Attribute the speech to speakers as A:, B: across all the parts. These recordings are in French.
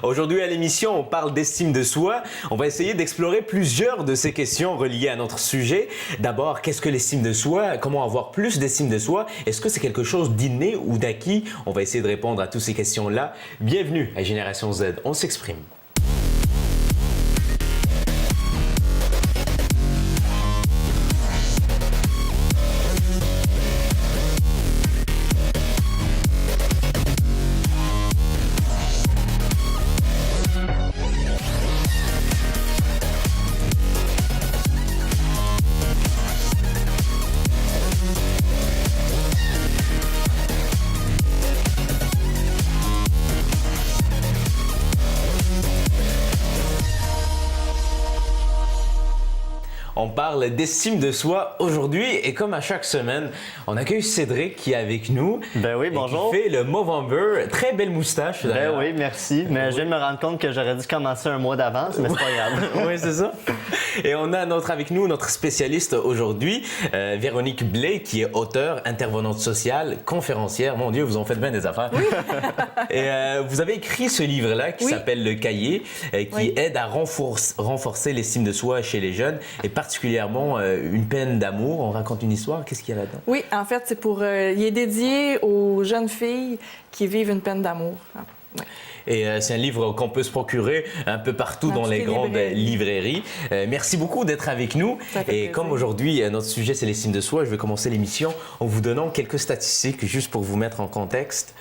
A: Aujourd'hui à l'émission, on parle d'estime de soi. On va essayer d'explorer plusieurs de ces questions reliées à notre sujet. D'abord, qu'est-ce que l'estime de soi? Comment avoir plus d'estime de soi? Est-ce que c'est quelque chose d'inné ou d'acquis? On va essayer de répondre à toutes ces questions-là. Bienvenue à Génération Z, on s'exprime. On parle d'estime de soi aujourd'hui et comme à chaque semaine, on accueille Cédric qui est avec nous.
B: Ben oui, bonjour.
A: Qui fait le Movember. Très belle moustache d'ailleurs.
B: Ben oui, merci. Mais je viens de me rendre compte que j'aurais dû commencer un mois d'avance, mais c'est pas grave.
A: Oui, c'est ça. Et on a avec nous notre spécialiste aujourd'hui, Véronique Blais, qui est auteure, intervenante sociale, conférencière. Mon Dieu, vous en faites bien des affaires. Oui. Et vous avez écrit ce livre-là qui s'appelle Le Cahier, qui aide à renforcer l'estime de soi chez les jeunes et particulièrement une peine d'amour. On raconte une histoire. Qu'est-ce qu'il y a là-dedans?
C: Oui, en fait, c'est pour. Il est dédié aux jeunes filles qui vivent une peine d'amour. Ouais.
A: Et c'est un livre qu'on peut se procurer un peu partout dans les grandes librairies. Merci beaucoup d'être avec nous. Et comme aujourd'hui, notre sujet, c'est l'estime de soi, je vais commencer l'émission en vous donnant quelques statistiques, juste pour vous mettre en contexte.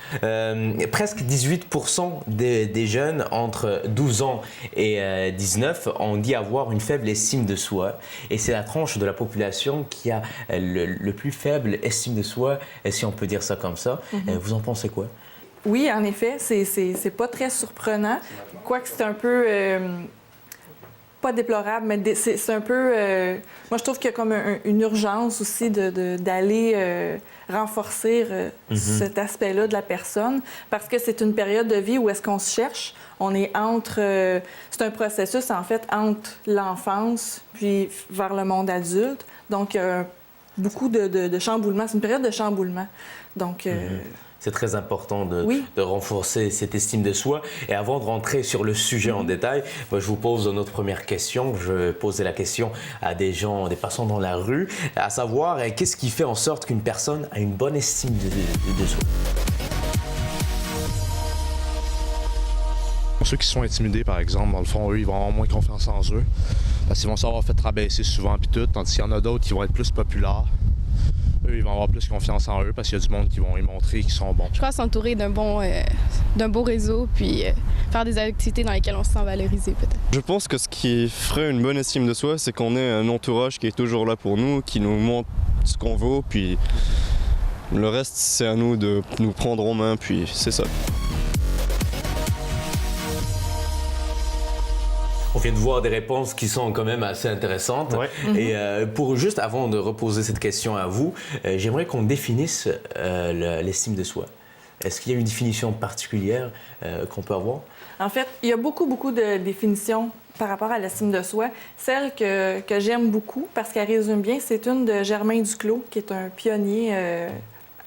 A: Presque 18% des jeunes entre 12 ans et 19 ont dit avoir une faible estime de soi. Et c'est la tranche de la population qui a le plus faible estime de soi, si on peut dire ça comme ça. Vous en pensez quoi?
C: Oui, en effet, c'est pas très surprenant. Quoique c'est un peu, pas déplorable, mais c'est un peu... moi, je trouve qu'il y a comme une urgence aussi d'aller renforcer cet aspect-là de la personne, parce que c'est une période de vie où est-ce qu'on se cherche. On est entre... c'est un processus, en fait, entre l'enfance puis vers le monde adulte. Donc, beaucoup de chamboulements. C'est une période de chamboulement. Donc...
A: C'est très important de renforcer cette estime de soi. Et avant de rentrer sur le sujet en détail, moi, je vous pose notre première question. Je posais la question à des gens, des passants dans la rue, à savoir, qu'est-ce qui fait en sorte qu'une personne a une bonne estime de soi?
D: Ceux qui sont intimidés, par exemple, dans le fond, eux, ils vont avoir moins confiance en eux. Parce qu'ils vont s'avoir fait rabaisser souvent, puis tout. Tandis qu'il y en a d'autres qui vont être plus populaires. Eux, ils vont avoir plus confiance en eux parce qu'il y a du monde qui vont y montrer qu'ils sont bons.
E: Je crois s'entourer d'un beau réseau, puis faire des activités dans lesquelles on se sent valorisé, peut-être.
F: Je pense que ce qui ferait une bonne estime de soi, c'est qu'on ait un entourage qui est toujours là pour nous, qui nous montre ce qu'on vaut, puis le reste, c'est à nous de nous prendre en main, puis c'est ça.
A: On vient de voir des réponses qui sont quand même assez intéressantes. Ouais. Et pour juste avant de reposer cette question à vous, j'aimerais qu'on définisse l'estime de soi. Est-ce qu'il y a une définition particulière qu'on peut avoir?
C: En fait, il y a beaucoup de définitions par rapport à l'estime de soi. Celle que j'aime beaucoup, parce qu'elle résume bien, c'est une de Germain Duclos, qui est un pionnier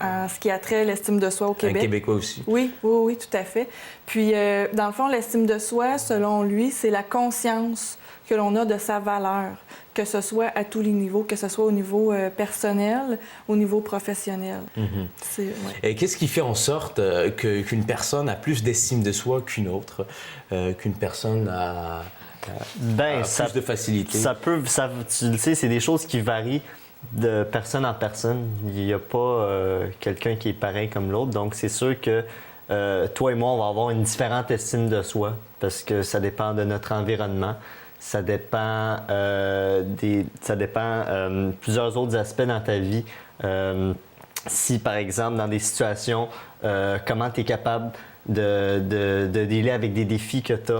C: en ce qui a trait à l'estime de soi au Québec.
A: Un Québécois aussi.
C: Oui, tout à fait. Puis, dans le fond, l'estime de soi, selon lui, c'est la conscience que l'on a de sa valeur, que ce soit à tous les niveaux, que ce soit au niveau personnel, au niveau professionnel.
A: Et qu'est-ce qui fait en sorte qu'une personne a plus d'estime de soi qu'une autre, qu'une personne a plus de facilité?
B: Tu le sais, c'est des choses qui varient de personne en personne. Il n'y a pas quelqu'un qui est pareil comme l'autre. Donc, c'est sûr que toi et moi, on va avoir une différente estime de soi parce que ça dépend de notre environnement. Ça dépend, plusieurs autres aspects dans ta vie. Si, par exemple, dans des situations, comment tu es capable de dealer avec des défis que tu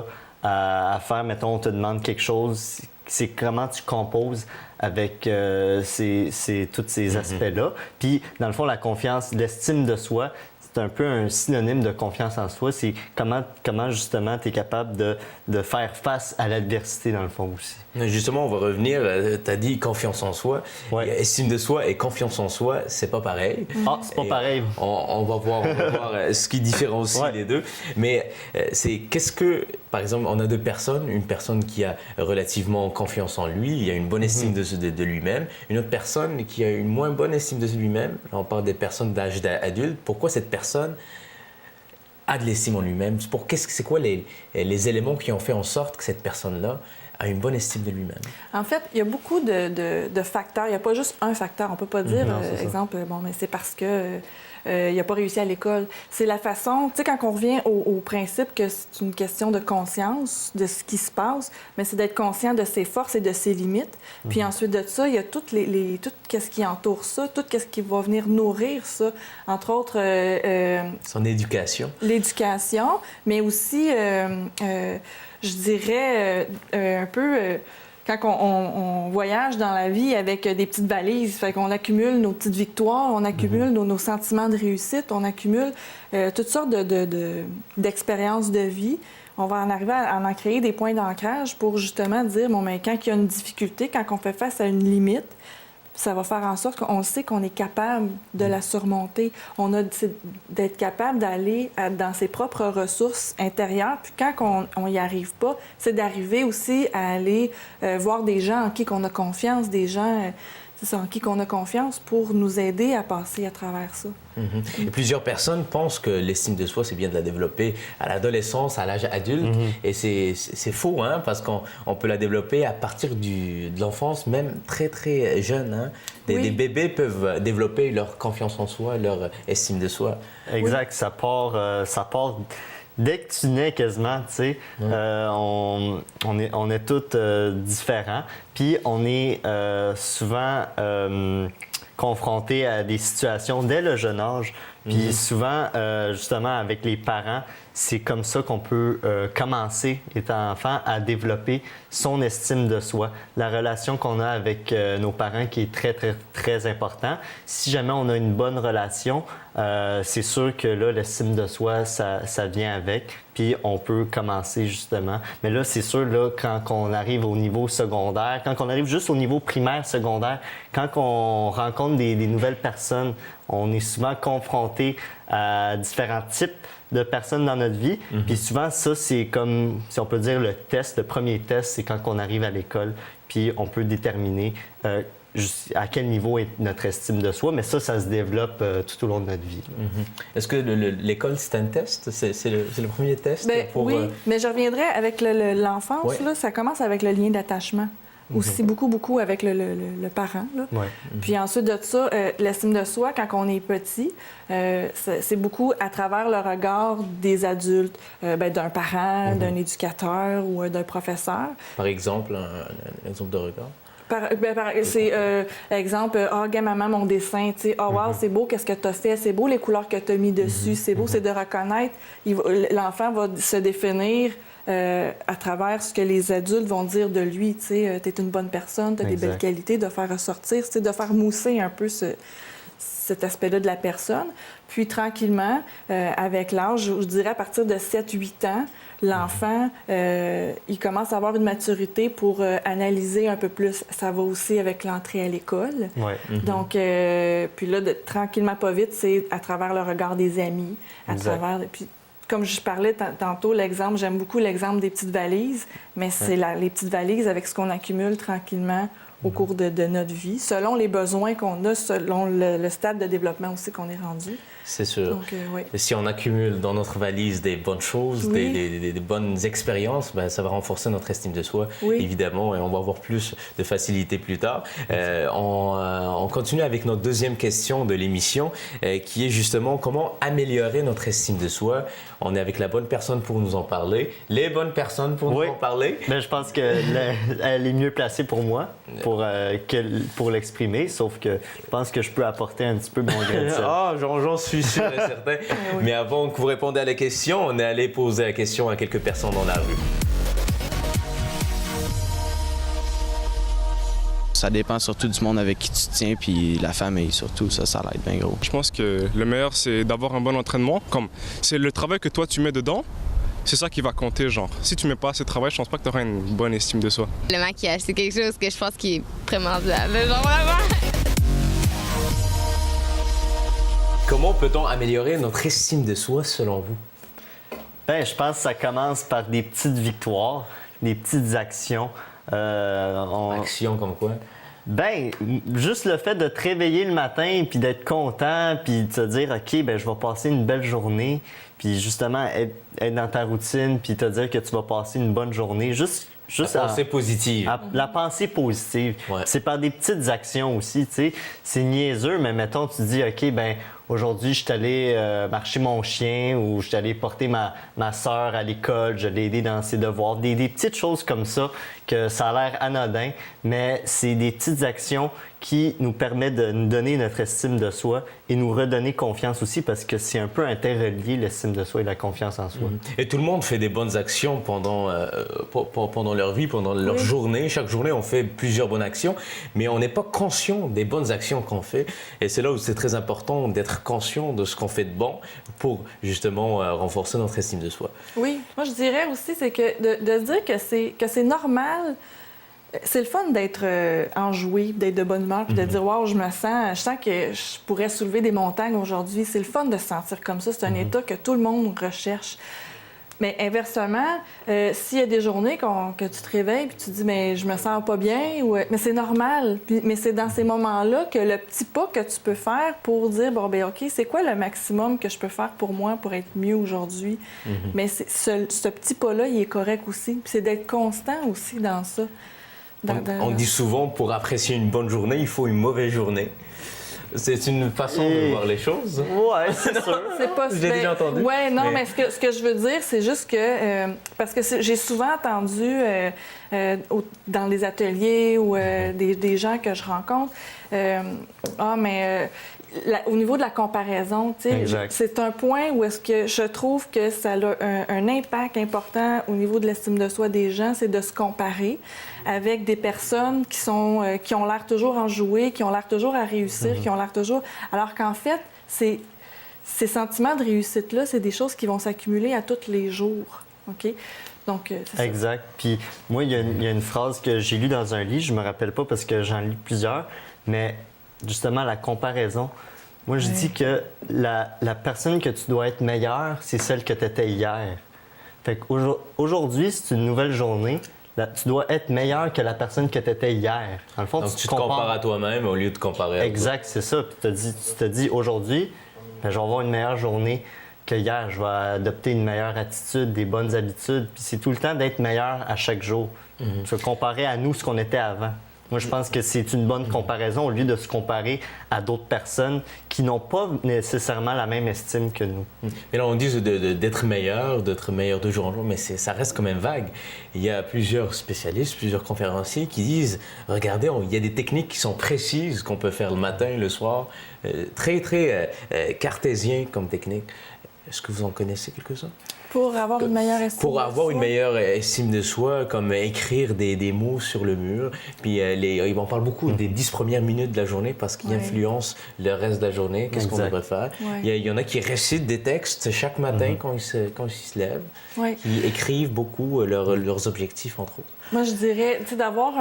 B: as à faire. Mettons, on te demande quelque chose, c'est comment tu composes avec tous ces aspects-là. Puis, dans le fond, la confiance, l'estime de soi, c'est un peu un synonyme de confiance en soi. C'est comment justement tu es capable de faire face à l'adversité dans le fond aussi.
A: Justement, on va revenir, tu as dit confiance en soi.
B: Ouais.
A: Estime de soi et confiance en soi, c'est pas pareil.
B: Ah, c'est pas pareil.
A: On va voir ce qui différencie les deux. Mais qu'est-ce que, par exemple, on a deux personnes, une personne qui a relativement confiance en lui, il a une bonne estime de lui-même, une autre personne qui a une moins bonne estime de lui-même. On parle des personnes d'âge adulte. Pourquoi cette personne a de l'estime en lui-même? C'est quoi les éléments qui ont fait en sorte que cette personne-là a une bonne estime de lui-même?
C: En fait, il y a beaucoup de facteurs. Il n'y a pas juste un facteur. On ne peut pas dire, exemple, bon, mais c'est parce que il n'a pas réussi à l'école. C'est la façon, tu sais, quand on revient au principe que c'est une question de conscience de ce qui se passe, mais c'est d'être conscient de ses forces et de ses limites. Puis ensuite de ça, il y a tout ce qui entoure ça, tout ce qui va venir nourrir ça. Entre autres...
A: son éducation.
C: L'éducation, mais aussi, je dirais, un peu... Quand on voyage dans la vie avec des petites valises, fait qu'on accumule nos petites victoires, on accumule nos sentiments de réussite, on accumule toutes sortes d'expériences de vie. On va en arriver à en créer des points d'ancrage pour justement dire, bon, mais quand il y a une difficulté, quand on fait face à une limite, ça va faire en sorte qu'on sait qu'on est capable de la surmonter. C'est d'être capable d'aller dans ses propres ressources intérieures. Puis quand on n'y arrive pas, c'est d'arriver aussi à aller voir des gens en qui on a confiance, des gens en qui on a confiance pour nous aider à passer à travers ça.
A: Et plusieurs personnes pensent que l'estime de soi, c'est bien de la développer à l'adolescence, à l'âge adulte. Et c'est faux, hein, parce qu'on peut la développer à partir de l'enfance, même très, très jeune. Hein. Des bébés peuvent développer leur confiance en soi, leur estime de soi.
B: Exact. Ça part dès que tu nais quasiment, tu sais. On est tous différents. Puis on est souvent confrontés à des situations dès le jeune âge. Puis souvent, justement, avec les parents, c'est comme ça qu'on peut commencer, étant enfant, à développer son estime de soi. La relation qu'on a avec nos parents qui est très, très, très important. Si jamais on a une bonne relation, c'est sûr que là, l'estime de soi, ça vient avec. Puis on peut commencer justement. Mais là, c'est sûr, là, quand on arrive au niveau secondaire, quand on arrive juste au niveau primaire, secondaire, quand on rencontre des nouvelles personnes, on est souvent confronté à différents types de personnes dans notre vie. Puis souvent, ça, c'est comme, si on peut dire, le premier test, c'est quand on arrive à l'école. Puis on peut déterminer à quel niveau est notre estime de soi, mais ça se développe tout au long de notre vie.
A: Est-ce que l'école, c'est un test? C'est le premier test?
C: Oui, mais je reviendrai avec l'enfance. Là, ça commence avec le lien d'attachement. Aussi beaucoup avec le parent. Là. Puis ensuite de ça, l'estime de soi, quand on est petit, c'est beaucoup à travers le regard des adultes, d'un parent, d'un éducateur ou d'un professeur.
A: Par exemple, un exemple de regard?
C: C'est exemple, regarde maman mon dessin, tu sais, wow, c'est beau, qu'est-ce que tu as fait, c'est beau les couleurs que tu as mis dessus, c'est beau, c'est de reconnaître. L'enfant va se définir à travers ce que les adultes vont dire de lui, tu sais, t'es une bonne personne, t'as des belles qualités, de faire ressortir, de faire mousser un peu cet aspect-là de la personne. Puis tranquillement, avec l'âge, je dirais à partir de 7-8 ans, l'enfant, il commence à avoir une maturité pour analyser un peu plus. Ça va aussi avec l'entrée à l'école. Donc, puis là, tranquillement, pas vite, c'est à travers le regard des amis, à travers... Puis, comme je parlais tantôt, l'exemple, j'aime beaucoup l'exemple des petites valises, mais c'est les petites valises avec ce qu'on accumule tranquillement au cours de notre vie, selon les besoins qu'on a, selon le stade de développement aussi qu'on est rendu.
A: C'est sûr.
C: Donc,
A: Et si on accumule dans notre valise des bonnes choses, des bonnes expériences, ça va renforcer notre estime de soi, évidemment, et on va avoir plus de facilité plus tard. On continue avec notre deuxième question de l'émission, qui est justement comment améliorer notre estime de soi. On est avec la bonne personne pour nous en parler, les bonnes personnes pour nous en parler.
B: Mais je pense qu'elle est mieux placée pour moi, pour l'exprimer, sauf que je pense que je peux apporter un petit peu mon grain de sel.
A: J'en suis sûr et certain. Mais avant que vous répondiez à la question, on est allé poser la question à quelques personnes dans la rue.
G: Ça dépend surtout du monde avec qui tu te tiens, puis la famille surtout, ça l'aide bien gros.
H: Je pense que le meilleur, c'est d'avoir un bon entraînement. Comme c'est le travail que toi, tu mets dedans, c'est ça qui va compter, genre. Si tu mets pas assez de travail, je pense pas que tu auras une bonne estime de soi.
E: Le maquillage, c'est quelque chose que je pense qui est primordial. Genre vraiment.
A: Comment peut-on améliorer notre estime de soi selon vous?
B: Ben, je pense que ça commence par des petites victoires, des petites actions.
A: Action comme quoi?
B: Ben, juste le fait de te réveiller le matin, puis d'être content, puis de te dire, OK, ben je vais passer une belle journée, puis justement être dans ta routine, puis te dire que tu vas passer une bonne journée. Juste
A: la pensée positive.
B: La pensée positive.
A: Ouais.
B: C'est par des petites actions aussi, tu sais. C'est niaiseux, mais mettons, tu te dis, OK, ben aujourd'hui, je suis allé marcher mon chien ou je suis allé porter ma sœur à l'école, je l'ai aidé dans ses devoirs. Des petites choses comme ça, que ça a l'air anodin, mais c'est des petites actions qui nous permettent de nous donner notre estime de soi et nous redonner confiance aussi parce que c'est un peu interrelié, l'estime de soi et la confiance en soi.
A: Et tout le monde fait des bonnes actions pendant leur vie, pendant leur journée. Chaque journée, on fait plusieurs bonnes actions, mais on n'est pas conscient des bonnes actions qu'on fait. Et c'est là où c'est très important d'être conscient de ce qu'on fait de bon pour justement renforcer notre estime de soi.
C: Oui, moi je dirais aussi, c'est que de se dire que c'est normal. C'est le fun d'être enjoué, d'être de bonne humeur, puis de dire « Wow, je sens que je pourrais soulever des montagnes aujourd'hui. » C'est le fun de se sentir comme ça. C'est un état que tout le monde recherche. Mais inversement, s'il y a des journées que tu te réveilles puis tu te dis « Mais je me sens pas bien », mais c'est normal. Mais c'est dans ces moments-là que le petit pas que tu peux faire pour dire « Bon, ben OK, c'est quoi le maximum que je peux faire pour moi pour être mieux aujourd'hui? » Mais ce petit pas-là, il est correct aussi. Puis c'est d'être constant aussi dans ça.
A: On dit souvent, pour apprécier une bonne journée, il faut une mauvaise journée. C'est une façon de voir les choses.
B: Ouais, c'est sûr.
C: C'est pas
A: J'ai déjà entendu.
C: Ouais, non, mais ce que je veux dire, c'est juste que parce que j'ai souvent entendu dans les ateliers ou des gens que je rencontre, au niveau de la comparaison, c'est un point où est-ce que je trouve que ça a un impact important au niveau de l'estime de soi des gens, c'est de se comparer avec des personnes qui ont l'air toujours enjouées, qui ont l'air toujours à réussir, qui ont l'air toujours... Alors qu'en fait, ces sentiments de réussite-là, c'est des choses qui vont s'accumuler à tous les jours, OK? Donc, c'est ça.
B: Exact. Puis moi, il y a une phrase que j'ai lue dans un livre, je me rappelle pas parce que j'en lis plusieurs, mais justement, la comparaison. Moi, je dis que la personne que tu dois être meilleure, c'est celle que tu étais hier. Fait qu'aujourd'hui, c'est une nouvelle journée. Tu dois être meilleur que la personne que tu étais hier. Dans le fond,
A: donc, tu te compares à toi-même au lieu de comparer à
B: exact, c'est ça. Puis tu te dis aujourd'hui, je vais avoir une meilleure journée que hier. Je vais adopter une meilleure attitude, des bonnes habitudes. Puis c'est tout le temps d'être meilleur à chaque jour. Se comparer à nous, ce qu'on était avant. Moi, je pense que c'est une bonne comparaison au lieu de se comparer à d'autres personnes qui n'ont pas nécessairement la même estime que nous.
A: Mais là, on dit d'être meilleur de jour en jour, mais ça reste quand même vague. Il y a plusieurs spécialistes, plusieurs conférenciers qui disent, regardez, il y a des techniques qui sont précises qu'on peut faire le matin, le soir, très, très cartésien comme technique. Est-ce que vous en connaissez quelques-uns?
C: Pour avoir une meilleure estime
A: Pour avoir une meilleure estime de soi, comme écrire des mots sur le mur. Puis ils en parlent beaucoup des 10 premières minutes de la journée parce qu'ils influencent le reste de la journée. Qu'est-ce qu'on devrait faire? Il y en a qui récitent des textes chaque matin quand ils se lèvent, qui écrivent beaucoup leurs objectifs, entre autres.
C: Moi, je dirais d'avoir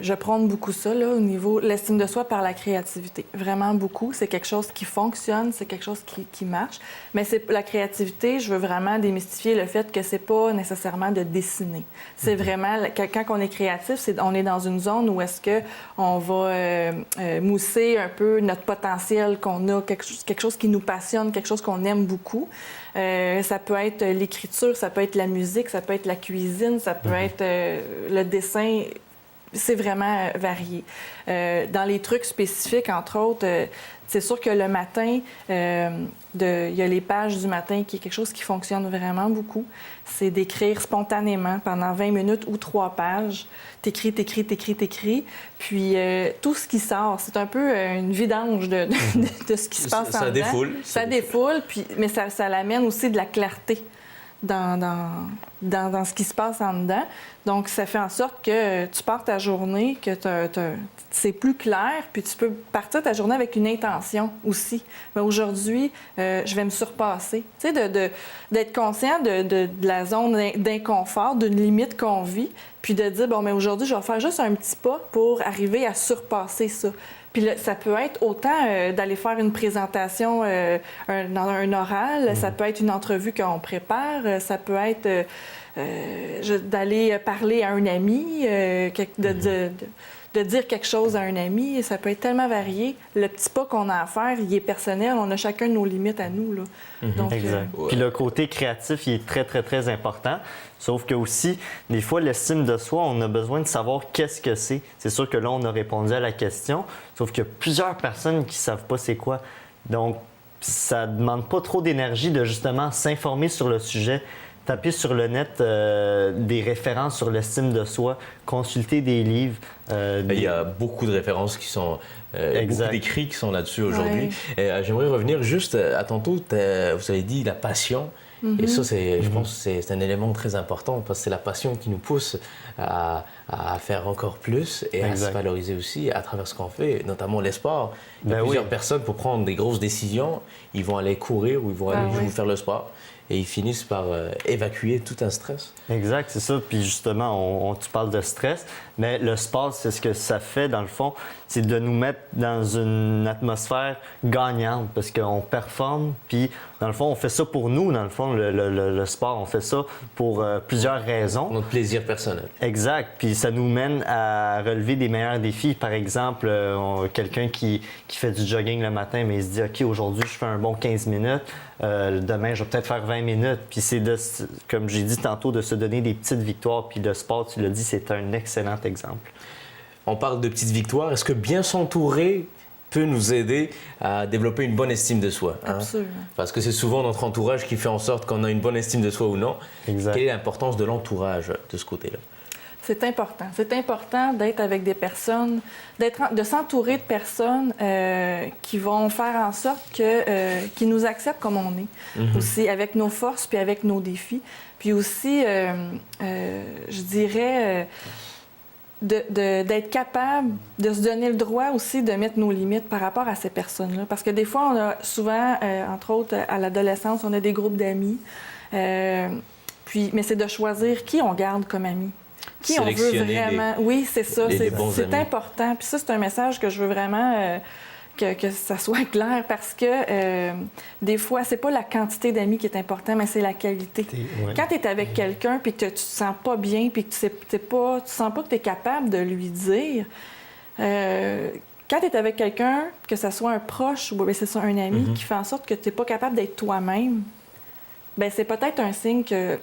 C: je prône beaucoup ça, là, au niveau de l'estime de soi par la créativité. Vraiment beaucoup. C'est quelque chose qui fonctionne, c'est quelque chose qui marche. Mais la créativité, je veux vraiment démystifier le fait que c'est pas nécessairement de dessiner. C'est vraiment, quand on est créatif, on est dans une zone où est-ce qu'on va mousser un peu notre potentiel qu'on a, quelque chose qui nous passionne, quelque chose qu'on aime beaucoup. Ça peut être l'écriture, ça peut être la musique, ça peut être la cuisine, ça peut être le dessin. C'est vraiment varié. Dans les trucs spécifiques, entre autres, c'est sûr que le matin, il y a les pages du matin qui est quelque chose qui fonctionne vraiment beaucoup. C'est d'écrire spontanément pendant 20 minutes ou 3 pages. T'écris. Puis tout ce qui sort, c'est un peu une vidange de ce qui se passe en dedans.
A: Ça défoule.
C: Ça défoule, mais ça l'amène aussi de la clarté. dans ce qui se passe en dedans. Donc, ça fait en sorte que tu pars ta journée, que c'est plus clair, puis tu peux partir ta journée avec une intention aussi. Mais aujourd'hui, je vais me surpasser. Tu sais, d'être conscient de la zone d'inconfort, d'une limite qu'on vit, puis de dire, bon, mais aujourd'hui, je vais faire juste un petit pas pour arriver à surpasser ça. Puis là, ça peut être autant d'aller faire une présentation dans un oral, ça peut être une entrevue qu'on prépare, ça peut être d'aller parler à un ami, de dire quelque chose à un ami, ça peut être tellement varié. Le petit pas qu'on a à faire, il est personnel, on a chacun nos limites à nous, là. Donc,
B: exact. Puis le côté créatif, il est très, très, très important. Sauf que aussi, des fois, l'estime de soi, on a besoin de savoir qu'est-ce que c'est. C'est sûr que là, on a répondu à la question, sauf qu'il y a plusieurs personnes qui ne savent pas c'est quoi. Donc, ça ne demande pas trop d'énergie de justement s'informer sur le sujet, taper sur le net des références sur l'estime de soi, consulter des livres.
A: Il y a beaucoup de références qui sont... beaucoup d'écrits qui sont là-dessus aujourd'hui. J'aimerais revenir juste à tantôt, vous avez dit la passion. Et ça, je pense que c'est un élément très important parce que c'est la passion qui nous pousse à faire encore plus et à se valoriser aussi à travers ce qu'on fait, notamment les sports. Il y a plusieurs personnes, pour prendre des grosses décisions, ils vont aller courir ou ils vont aller faire le sport. Et ils finissent par évacuer tout un stress.
B: Exact, c'est ça. Puis justement, tu parles de stress, mais le sport, c'est ce que ça fait, dans le fond, c'est de nous mettre dans une atmosphère gagnante parce qu'on performe. Puis, dans le fond, on fait ça pour nous, dans le fond, le sport. On fait ça pour plusieurs raisons.
A: Notre plaisir personnel.
B: Exact. Puis ça nous mène à relever des meilleurs défis. Par exemple, quelqu'un qui fait du jogging le matin, mais il se dit « OK, aujourd'hui, je fais un bon 15 minutes. Demain, je vais peut-être faire 20 minutes. » Puis c'est, comme j'ai dit tantôt, de se donner des petites victoires. Puis le sport, tu l'as dit, c'est un excellent exemple.
A: On parle de petites victoires. Est-ce que bien s'entourer peut nous aider à développer une bonne estime de soi?
C: Absolument.
A: Parce que c'est souvent notre entourage qui fait en sorte qu'on a une bonne estime de soi ou non.
B: Exact.
A: Quelle est l'importance de l'entourage de ce côté-là?
C: C'est important. C'est important d'être avec des personnes, de s'entourer de personnes qui vont faire en sorte qu'ils nous acceptent comme on est. Aussi avec nos forces puis avec nos défis. Puis aussi, je dirais, d'être capable de se donner le droit aussi de mettre nos limites par rapport à ces personnes-là. Parce que des fois, on a souvent, entre autres à l'adolescence, on a des groupes d'amis. Mais c'est de choisir qui on garde comme amis. Qui on veut vraiment. Oui, c'est ça. C'est important. Puis ça, c'est un message que je veux vraiment que ça soit clair parce que des fois, c'est pas la quantité d'amis qui est important, mais c'est la qualité. Quand tu es avec quelqu'un puis que tu te sens pas bien puis que tu sens pas que tu es capable de lui dire. Quand tu es avec quelqu'un, que ce soit un proche ou c'est ça, un ami qui fait en sorte que tu n'es pas capable d'être toi-même, bien, c'est peut-être un signe que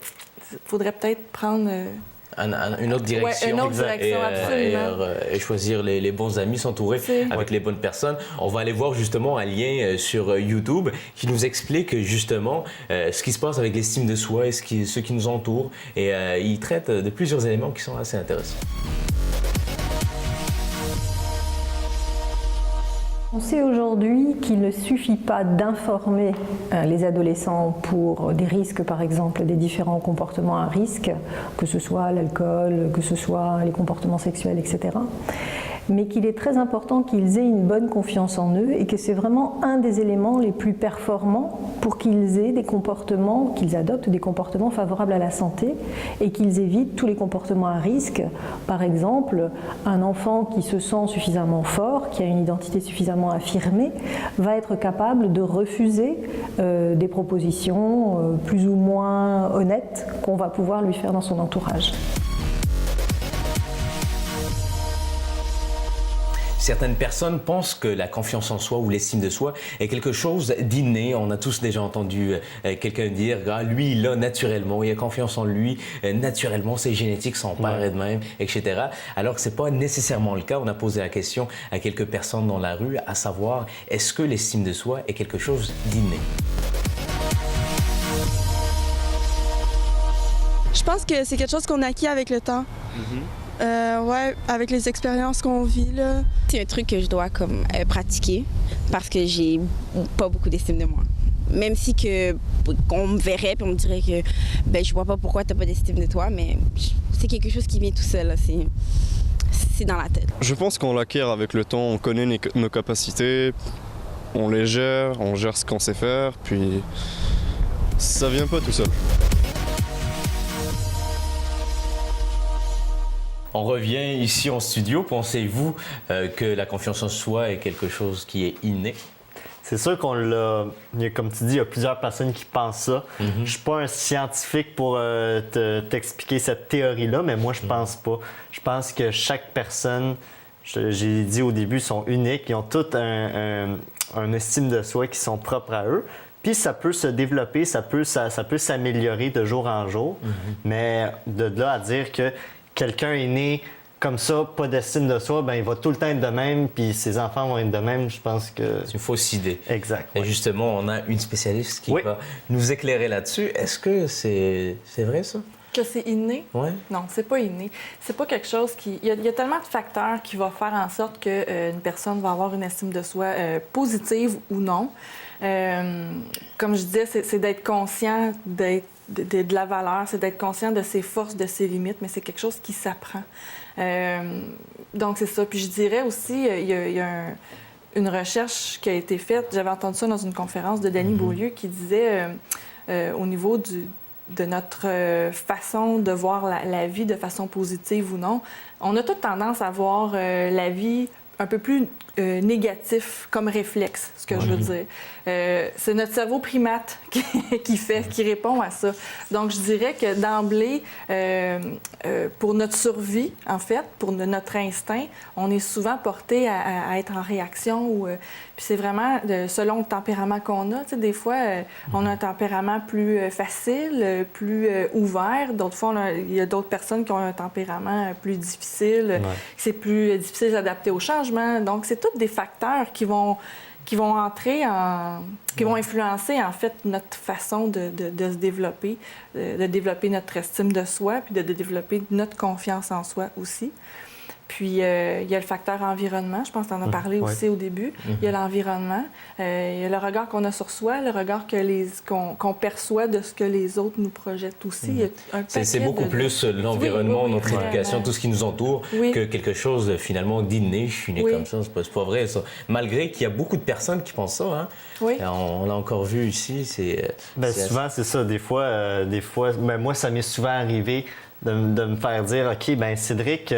C: faudrait peut-être prendre...
A: une autre direction.
C: Oui, une autre direction, absolument.
A: Et choisir les bons amis, s'entourer avec les bonnes personnes. On va aller voir justement un lien sur YouTube qui nous explique justement ce qui se passe avec l'estime de soi et ceux qui nous entourent. Et il traite de plusieurs éléments qui sont assez intéressants.
I: On sait aujourd'hui qu'il ne suffit pas d'informer les adolescents pour des risques, par exemple, des différents comportements à risque, que ce soit l'alcool, que ce soit les comportements sexuels, etc. Mais qu'il est très important qu'ils aient une bonne confiance en eux et que c'est vraiment un des éléments les plus performants pour qu'ils aient des comportements, qu'ils adoptent des comportements favorables à la santé et qu'ils évitent tous les comportements à risque. Par exemple, un enfant qui se sent suffisamment fort, qui a une identité suffisamment affirmée, va être capable de refuser des propositions plus ou moins honnêtes qu'on va pouvoir lui faire dans son entourage.
A: Certaines personnes pensent que la confiance en soi ou l'estime de soi est quelque chose d'inné. On a tous déjà entendu quelqu'un dire « Ah, lui, il a naturellement, il a confiance en lui, naturellement, c'est génétique, son père est de même, etc. » Alors que ce n'est pas nécessairement le cas. On a posé la question à quelques personnes dans la rue, à savoir, est-ce que l'estime de soi est quelque chose d'inné?
J: Je pense que c'est quelque chose qu'on acquiert avec le temps. Ouais, avec les expériences qu'on vit, là.
K: C'est un truc que je dois pratiquer parce que j'ai pas beaucoup d'estime de moi. Même si que qu'on me verrait puis on me dirait que ben je vois pas pourquoi t'as pas d'estime de toi, mais c'est quelque chose qui vient tout seul, là. C'est dans la tête.
F: Je pense qu'on l'acquiert avec le temps, on connaît nos capacités, on les gère, on gère ce qu'on sait faire, puis ça vient pas tout seul.
A: On revient ici en studio. Pensez-vous que la confiance en soi est quelque chose qui est inné?
B: C'est sûr qu'on l'a, comme tu dis, il y a plusieurs personnes qui pensent ça. Je ne suis pas un scientifique pour t'expliquer cette théorie-là, mais moi, je pense pas. Je pense que chaque personne, j'ai dit au début, sont uniques. Ils ont toutes un estime de soi qui sont propres à eux. Puis ça peut se développer, ça peut s'améliorer de jour en jour. Mais de là à dire que quelqu'un est né comme ça, pas d'estime de soi, ben il va tout le temps être de même, puis ses enfants vont être de même, je pense que...
A: C'est une fausse idée.
B: Exact.
A: Et justement, on a une spécialiste qui va nous éclairer là-dessus. Est-ce que c'est vrai, ça?
C: Que c'est inné?
A: Oui.
C: Non, c'est pas inné. C'est pas quelque chose qui... Il y a tellement de facteurs qui vont faire en sorte qu'une personne va avoir une estime de soi positive ou non. Comme je disais, c'est d'être conscient de la valeur, c'est d'être conscient de ses forces, de ses limites, mais c'est quelque chose qui s'apprend. Donc, c'est ça. Puis je dirais aussi, il y a une recherche qui a été faite, j'avais entendu ça dans une conférence de Denis Beaulieu, qui disait au niveau de notre façon de voir la vie de façon positive ou non, on a toute tendance à voir la vie un peu plus négatif comme réflexe, ce que je veux dire. C'est notre cerveau primate qui répond à ça. Donc, je dirais que d'emblée, pour notre survie, en fait, pour notre instinct, on est souvent porté à être en réaction. Puis c'est vraiment selon le tempérament qu'on a. Tu sais, des fois, on a un tempérament plus facile, plus ouvert. D'autres fois, il y a d'autres personnes qui ont un tempérament plus difficile. C'est plus difficile d'adapter au changement. Donc, c'est tous des facteurs qui vont entrer qui vont influencer en fait notre façon de se développer, de développer notre estime de soi, puis de développer notre confiance en soi aussi. Puis, il y a le facteur environnement, je pense que tu en as parlé aussi au début. Il y a l'environnement, il y a le regard qu'on a sur soi, le regard qu'on perçoit de ce que les autres nous projettent aussi.
A: C'est beaucoup plus l'environnement, notre éducation, tout ce qui nous entoure, que quelque chose finalement d'inné. Je suis né comme ça, c'est pas vrai ça. Malgré qu'il y a beaucoup de personnes qui pensent ça. Hein? On l'a encore vu ici.
B: Souvent, c'est ça. Des fois moi, ça m'est souvent arrivé de me faire dire, OK, ben Cédric...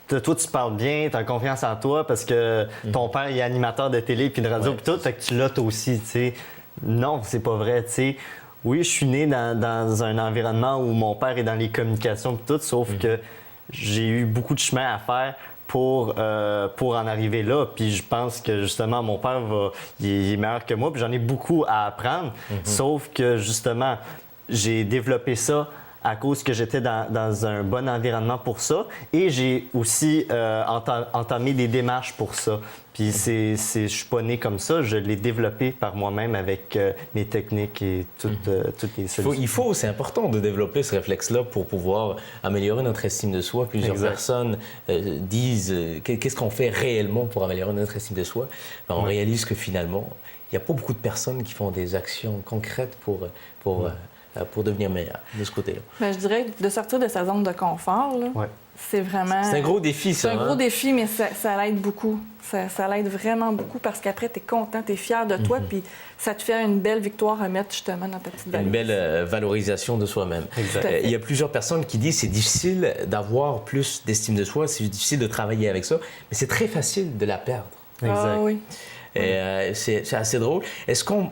B: toi, tu parles bien, tu as confiance en toi parce que ton père est animateur de télé puis de radio puis tout, fait que tu l'as toi aussi, tu sais. Non, c'est pas vrai, tu sais. Oui, je suis né dans un environnement où mon père est dans les communications puis tout, sauf que j'ai eu beaucoup de chemin à faire pour en arriver là. Puis je pense que justement, mon père il est meilleur que moi puis j'en ai beaucoup à apprendre. Sauf que justement, j'ai développé ça à cause que j'étais dans un bon environnement pour ça. Et j'ai aussi entamé des démarches pour ça. Puis je suis pas né comme ça, je l'ai développé par moi-même avec mes techniques et toutes les solutions.
A: C'est important de développer ce réflexe-là pour pouvoir améliorer notre estime de soi. Plusieurs personnes disent qu'est-ce qu'on fait réellement pour améliorer notre estime de soi. Alors, on réalise que finalement, il n'y a pas beaucoup de personnes qui font des actions concrètes pour devenir meilleur de ce côté-là.
C: Bien, je dirais de sortir de sa zone de confort, là, c'est vraiment...
A: C'est un gros défi, ça.
C: C'est un gros défi, mais ça l'aide beaucoup. Ça l'aide vraiment beaucoup parce qu'après, tu es content, tu es fier de toi, puis ça te fait une belle victoire à mettre justement dans ta petite valise.
A: Une belle valorisation de soi-même. Il y a plusieurs personnes qui disent que c'est difficile d'avoir plus d'estime de soi, c'est difficile de travailler avec ça, mais c'est très facile de la perdre.
C: Ah, oui.
A: Et c'est assez drôle. Est-ce qu'on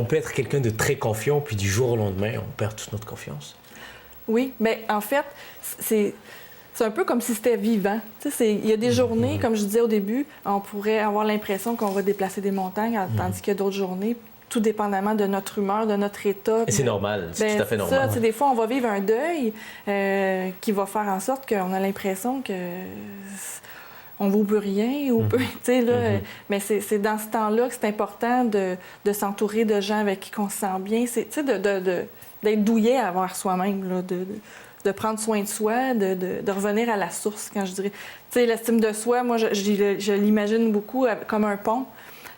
A: peut être quelqu'un de très confiant, puis du jour au lendemain, on perd toute notre confiance?
C: Oui, mais en fait, c'est un peu comme si c'était vivant. Il y a des journées, comme je disais au début, on pourrait avoir l'impression qu'on va déplacer des montagnes, tandis qu'il y a d'autres journées, tout dépendamment de notre humeur, de notre état.
A: Et c'est normal, c'est tout à fait normal.
C: Des fois, on va vivre un deuil qui va faire en sorte qu'on a l'impression que... on ne vaut plus rien. Mais c'est dans ce temps-là que c'est important de s'entourer de gens avec qui on se sent bien. D'être douillet envers soi-même, là, de prendre soin de soi, de revenir à la source, quand je dirais. L'estime de soi, moi, je l'imagine beaucoup comme un pont.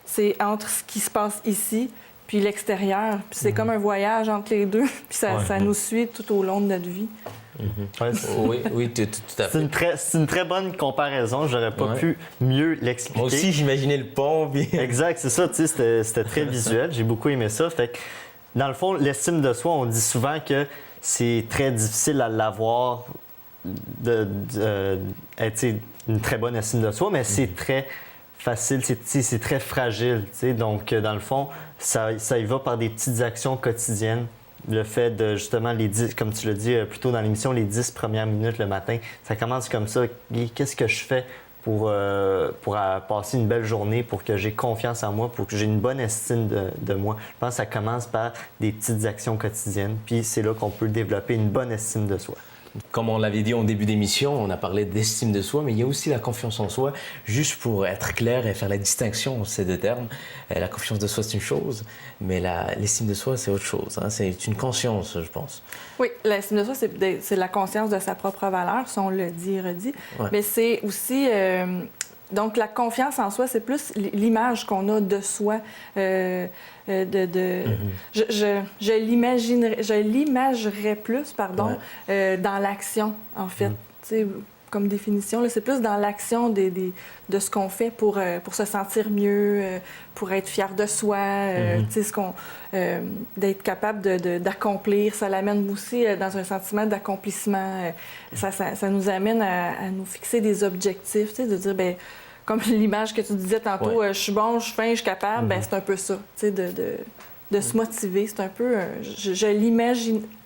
C: C'est entre ce qui se passe ici puis l'extérieur. Puis c'est comme un voyage entre les deux, puis ça nous suit tout au long de notre vie.
A: Oui, tout à fait.
B: C'est une très bonne comparaison. J'aurais pas pu mieux l'expliquer.
A: Moi aussi, j'imaginais le pont. Puis...
B: Exact, c'est ça. Tu sais, c'était très visuel. J'ai beaucoup aimé ça. Fait que, dans le fond, l'estime de soi, on dit souvent que c'est très difficile à l'avoir, une très bonne estime de soi, mais c'est très facile, c'est très fragile. Donc, dans le fond, ça y va par des petites actions quotidiennes. Le fait de, justement, comme tu l'as dit plus tôt dans l'émission, les 10 premières minutes le matin, ça commence comme ça. Qu'est-ce que je fais pour passer une belle journée, pour que j'ai confiance en moi, pour que j'ai une bonne estime de moi? Je pense que ça commence par des petites actions quotidiennes. Puis c'est là qu'on peut développer une bonne estime de soi.
A: Comme on l'avait dit en début d'émission, on a parlé d'estime de soi, mais il y a aussi la confiance en soi. Juste pour être clair et faire la distinction entre ces deux termes, la confiance de soi, c'est une chose, mais l'estime de soi, c'est autre chose. Hein. C'est une conscience, je pense.
C: Oui, l'estime de soi, c'est la conscience de sa propre valeur, si on le dit et redit. Ouais. Mais c'est aussi... donc, la confiance en soi, c'est plus l'image qu'on a de soi. Je l'imagerais plus, dans l'action, en fait. Tu sais, comme définition, là, c'est plus dans l'action de ce qu'on fait pour se sentir mieux, pour être fier de soi, tu sais, d'être capable d'accomplir. Ça l'amène aussi dans un sentiment d'accomplissement. Ça nous amène à nous fixer des objectifs, tu sais, de dire, bien, comme l'image que tu disais tantôt, je suis bon, je suis fin, je suis capable, bien, c'est un peu ça, tu sais, de se motiver. C'est un peu, je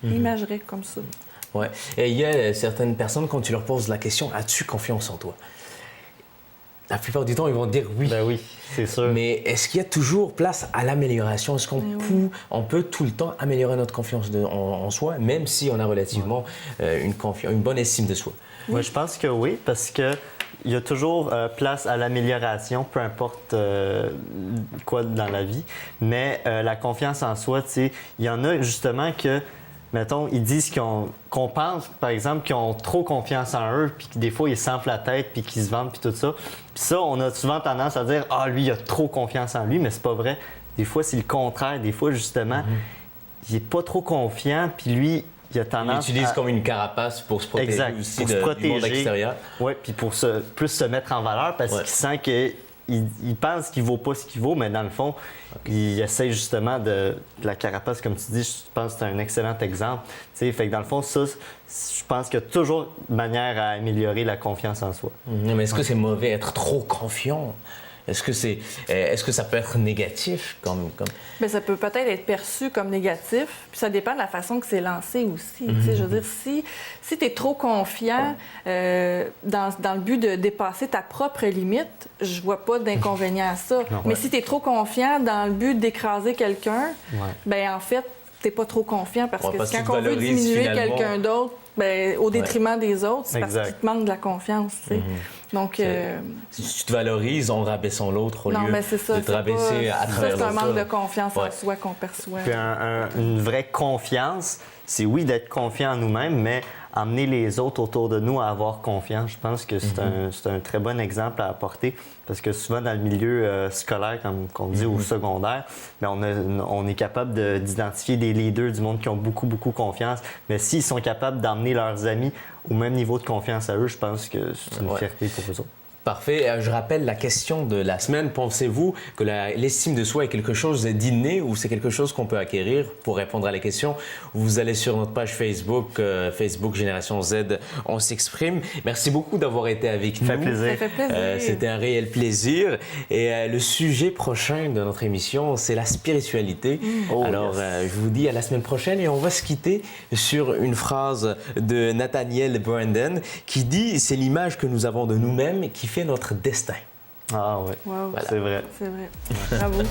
C: l'imagerais comme ça.
A: Oui. Et il y a certaines personnes, quand tu leur poses la question, as-tu confiance en toi? La plupart du temps, ils vont dire oui.
B: Ben oui, c'est sûr.
A: Mais est-ce qu'il y a toujours place à l'amélioration? Est-ce qu'on peut tout le temps améliorer notre confiance en soi, même si on a relativement une bonne estime de soi?
B: Moi, je pense que oui, parce que il y a toujours place à l'amélioration, peu importe quoi dans la vie. Mais la confiance en soi, tu sais, il y en a justement que, mettons, ils disent qu'on pense, par exemple, qu'ils ont trop confiance en eux, puis que des fois, ils s'enflent la tête, puis qu'ils se vendent, puis tout ça. Puis ça, on a souvent tendance à dire « Ah, lui, il a trop confiance en lui », mais c'est pas vrai. Des fois, c'est le contraire. Des fois, justement, il est pas trop confiant, puis lui, il a tendance
A: il utilise comme une carapace pour se protéger aussi du monde extérieur.
B: Oui, puis pour plus se mettre en valeur, parce qu'il sent qu'il pense qu'il vaut pas ce qu'il vaut, mais dans le fond, il essaie justement de la carapace, comme tu dis, je pense que c'est un excellent exemple. T'sais, fait que dans le fond, ça, je pense qu'il y a toujours une manière à améliorer la confiance en soi.
A: Mais est-ce que c'est mauvais être trop confiant? Est-ce que ça peut être négatif?
C: Bien, ça peut peut-être être perçu comme négatif, puis ça dépend de la façon que c'est lancé aussi. Je veux dire, si tu es trop confiant dans le but de dépasser ta propre limite, je vois pas d'inconvénient à ça. Mais si tu es trop confiant dans le but d'écraser quelqu'un, bien, en fait, tu n'es pas trop confiant parce que quand on veut diminuer quelqu'un d'autre, bien, au détriment des autres, c'est parce qu'il te manque de la confiance. Tu sais. Donc,
A: si tu te valorises en rabaissant l'autre au lieu de te rabaisser à travers l'autre.
C: C'est un manque de confiance en soi qu'on perçoit.
B: Puis une vraie confiance, c'est oui d'être confiant en nous-mêmes, mais amener les autres autour de nous à avoir confiance. Je pense que c'est un très bon exemple à apporter parce que souvent dans le milieu scolaire, comme on dit au secondaire, bien, on est capable d'identifier des leaders du monde qui ont beaucoup, beaucoup confiance. Mais s'ils sont capables d'emmener leurs amis au même niveau de confiance à eux, je pense que c'est une fierté pour eux autres.
A: Parfait. Je rappelle la question de la semaine. Pensez-vous que l'estime de soi est quelque chose d'inné ou c'est quelque chose qu'on peut acquérir? Pour répondre à la question, vous allez sur notre page Facebook, Facebook Génération Z, on s'exprime. Merci beaucoup d'avoir été avec nous.
B: Ça fait plaisir.
C: Ça fait plaisir.
A: C'était un réel plaisir. Et le sujet prochain de notre émission, c'est la spiritualité. Alors, je vous dis à la semaine prochaine et on va se quitter sur une phrase de Nathaniel Branden qui dit « C'est l'image que nous avons de nous-mêmes qui fait notre destin. »
B: Ah ouais,
C: wow.
B: Voilà. C'est vrai.
C: C'est vrai. Bravo.